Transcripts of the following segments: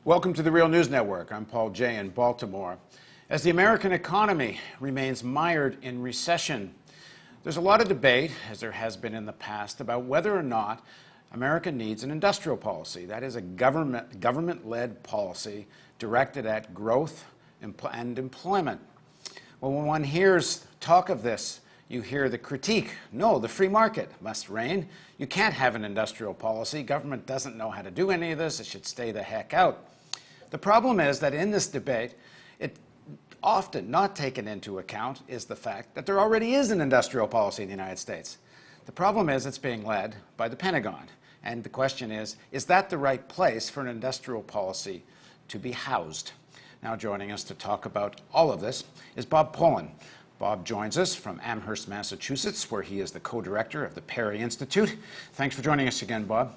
Welcome to the Real News Network. I'm Paul Jay in Baltimore. As the American economy remains mired in recession, there's a lot of debate, as there has been in the past, about whether or not America needs an industrial policy. That is a government-led policy directed at growth and employment. Well, when one hears talk of this, you hear the critique. No, the free market must reign. You can't have an industrial policy. Government doesn't know how to do any of this. It should stay the heck out. The problem is that in this debate, it often not taken into account is the fact that there already is an industrial policy in the United States. The problem is it's being led by the Pentagon. And the question is that the right place for an industrial policy to be housed? Now joining us to talk about all of this is Bob Pollin. Bob joins us from Amherst, Massachusetts, where he is the co-director of the Perry Institute. Thanks for joining us again, Bob.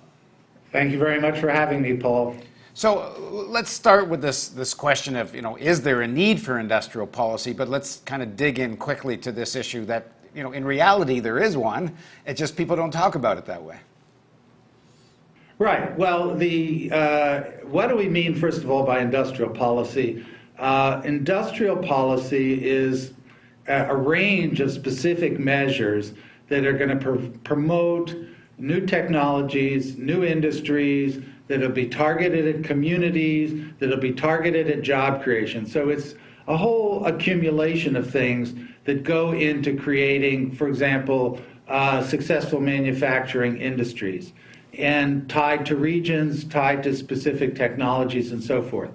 Thank you very much for having me, Paul. So let's start with this question of, is there a need for industrial policy? But let's kind of dig in quickly to this issue that, in reality there is one. It's just people don't talk about it that way. Right. Well, what do we mean, first of all, by industrial policy? Industrial policy is a range of specific measures that are going to promote new technologies, new industries, that'll be targeted at communities, that'll be targeted at job creation. So it's a whole accumulation of things that go into creating, for example, successful manufacturing industries, and tied to regions, tied to specific technologies, and so forth.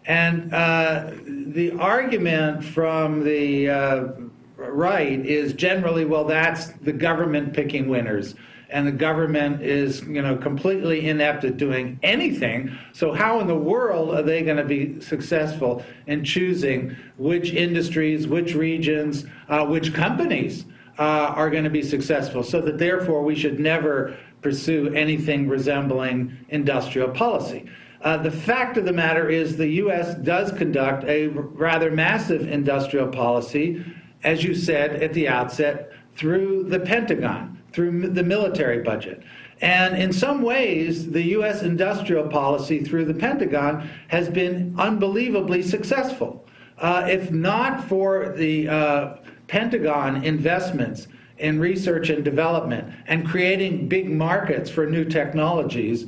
And the argument from the right is generally, well, that's the government picking winners, and the government is, completely inept at doing anything. So how in the world are they going to be successful in choosing which industries, which regions, which companies are going to be successful? So that therefore we should never pursue anything resembling industrial policy. The fact of the matter is the U.S. does conduct a rather massive industrial policy, as you said at the outset, through the Pentagon, through the military budget. And in some ways, the U.S. industrial policy through the Pentagon has been unbelievably successful. If not for the Pentagon investments in research and development and creating big markets for new technologies,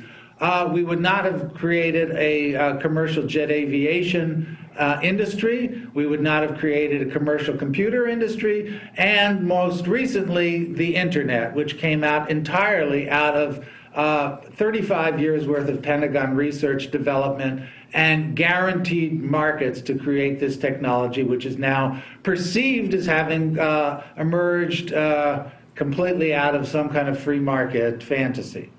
we would not have created a commercial jet aviation industry. We would not have created a commercial computer industry, and most recently, the internet, which came out entirely out of 35 years worth of Pentagon research development and guaranteed markets to create this technology, which is now perceived as having emerged completely out of some kind of free market fantasy.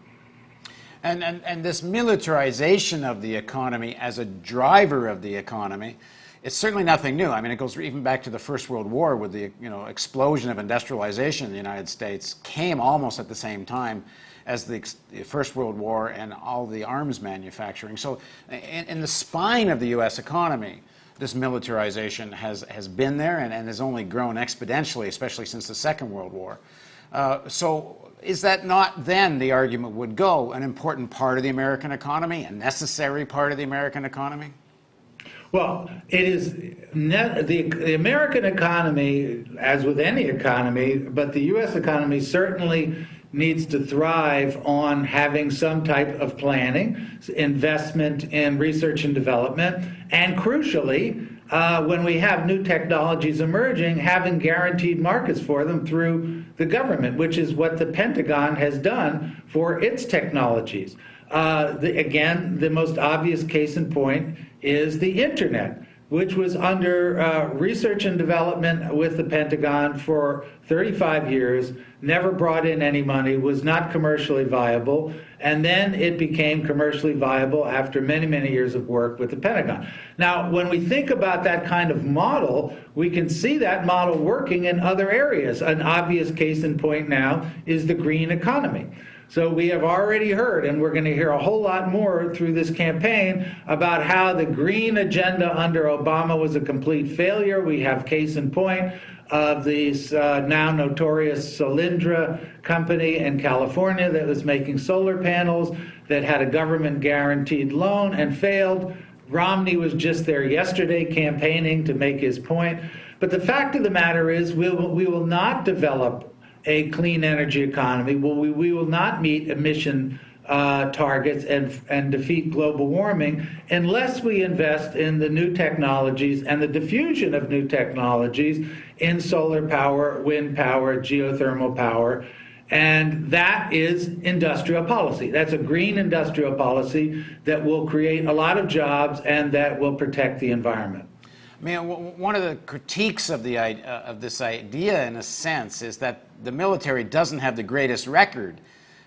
And this militarization of the economy as a driver of the economy, it's certainly nothing new. I mean, it goes even back to the First World War, with the explosion of industrialization in the United States came almost at the same time as the First World War and all the arms manufacturing. So in the spine of the U.S. economy, this militarization has been there and has only grown exponentially, especially since the Second World War. So is that not then, the argument would go, an important part of the American economy, a necessary part of the American economy? Well, it is the American economy, as with any economy, but the U.S. economy certainly needs to thrive on having some type of planning, investment in research and development, and crucially, when we have new technologies emerging, having guaranteed markets for them through the government, which is what the Pentagon has done for its technologies. Again, the most obvious case in point is the internet, which was under research and development with the Pentagon for 35 years, never brought in any money, was not commercially viable, and then it became commercially viable after many, many years of work with the Pentagon. Now, when we think about that kind of model, we can see that model working in other areas. An obvious case in point now is the green economy. So we have already heard, and we're going to hear a whole lot more through this campaign, about how the green agenda under Obama was a complete failure. We have case in point of this now notorious Solyndra company in California that was making solar panels, that had a government guaranteed loan and failed Romney was just there yesterday campaigning to make his point. But the fact of the matter is we will not develop a clean energy economy. We will not meet emission targets and defeat global warming unless we invest in the new technologies and the diffusion of new technologies in solar power, wind power, geothermal power. And that is industrial policy. That's a green industrial policy that will create a lot of jobs and that will protect the environment. I mean, one of the critiques of this idea, in a sense, is that the military doesn't have the greatest record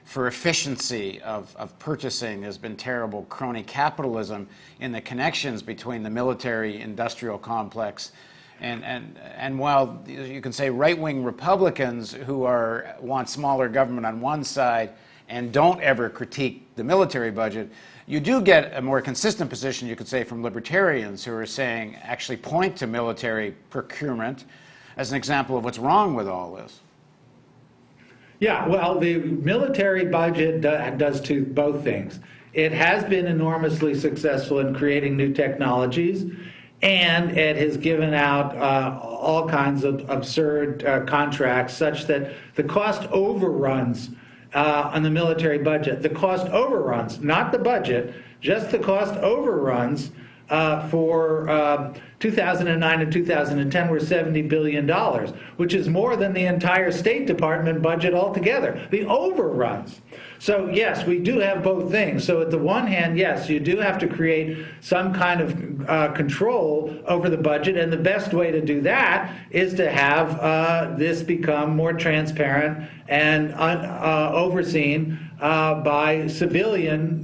for efficiency of purchasing. There's been terrible crony capitalism in the connections between the military-industrial complex and while you can say right-wing Republicans who want smaller government on one side and don't ever critique the military budget, you do get a more consistent position, you could say, from libertarians who are saying, actually point to military procurement as an example of what's wrong with all this. Yeah, well, the military budget does both things. It has been enormously successful in creating new technologies, and it has given out all kinds of absurd contracts such that the cost overruns on the military budget. The cost overruns, not the budget, just the cost overruns for 2009 and 2010 were $70 billion, which is more than the entire State Department budget altogether. The overruns. So yes, we do have both things. So at the one hand, yes, you do have to create some kind of control over the budget, and the best way to do that is to have this become more transparent and overseen by civilian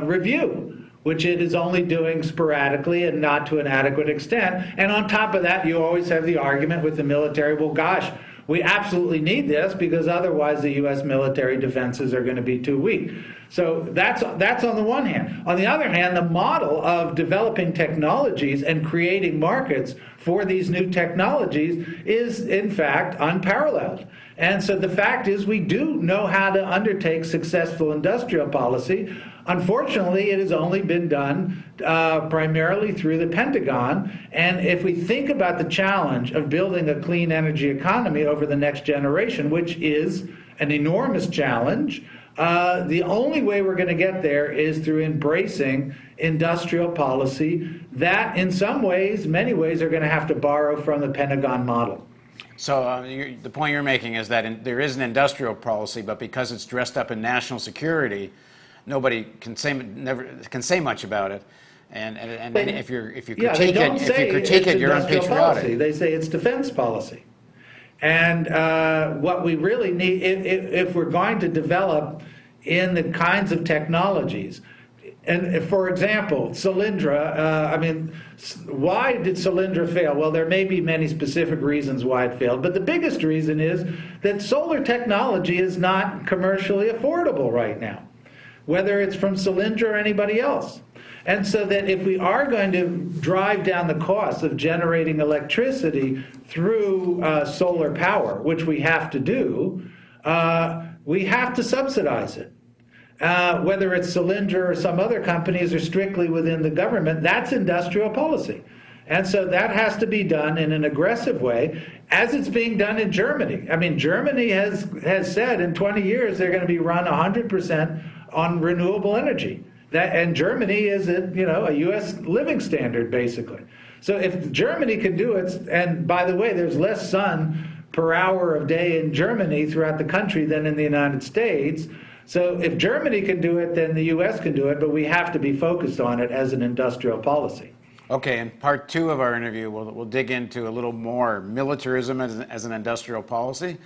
review, which it is only doing sporadically and not to an adequate extent. And on top of that, you always have the argument with the military, well, gosh, we absolutely need this because otherwise the U.S. military defenses are going to be too weak. So that's on the one hand. On the other hand, the model of developing technologies and creating markets for these new technologies is, in fact, unparalleled. And so the fact is we do know how to undertake successful industrial policy. Unfortunately, it has only been done primarily through the Pentagon. And if we think about the challenge of building a clean energy economy over the next generation, which is an enormous challenge, the only way we're going to get there is through embracing industrial policy that, in some ways, many ways, are going to have to borrow from the Pentagon model. So the point you're making is that there is an industrial policy, but because it's dressed up in national security, nobody can say much about it. And if you critique it, you're unpatriotic. They say it's defense policy. And what we really need, if we're going to develop in the kinds of technologies, and for example, Solyndra, why did Solyndra fail? Well, there may be many specific reasons why it failed, but the biggest reason is that solar technology is not commercially affordable right now, whether it's from Solyndra or anybody else. And so that if we are going to drive down the cost of generating electricity through solar power, which we have to do, we have to subsidize it. Whether it's Solyndra or some other companies or strictly within the government, that's industrial policy. And so that has to be done in an aggressive way, as it's being done in Germany. I mean, Germany has said in 20 years they're going to be run 100% on renewable energy. And Germany is a U.S. living standard, basically. So if Germany can do it, and by the way, there's less sun per hour of day in Germany throughout the country than in the United States. So if Germany can do it, then the U.S. can do it, but we have to be focused on it as an industrial policy. Okay, in part two of our interview, we'll dig into a little more militarism as an industrial policy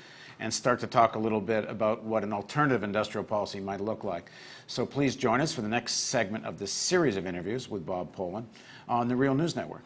and start to talk a little bit about what an alternative industrial policy might look like. So please join us for the next segment of this series of interviews with Bob Poland on the Real News Network.